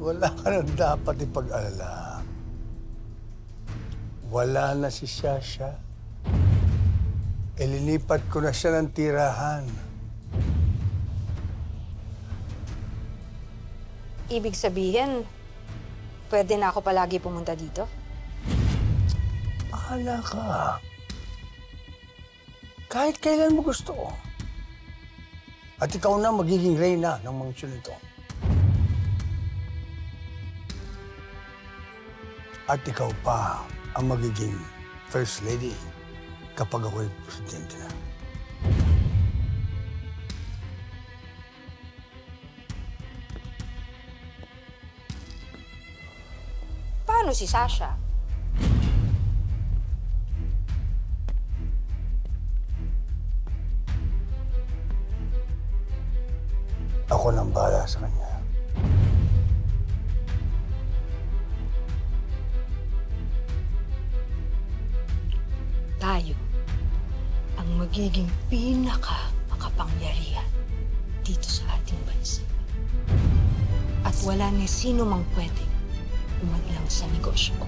wala ka nang dapat ipag-alala. Wala na si Sasha. Ililipat ko na siya ng tirahan. Ibig sabihin, pwede na ako palagi pumunta dito? Bahala ka. Kahit kailan mo gusto. At ikaw na magiging reyna ng mansyon ito. At ikaw pa ang magiging first lady kapag ako'y presidente na. Paano si Sasha? Ako nang bahala sa kanya. Tayo ang magiging pinaka-makapangyarihan dito sa ating bansa. At wala ni sino mang pwedeng umadlang sa negosyo ko.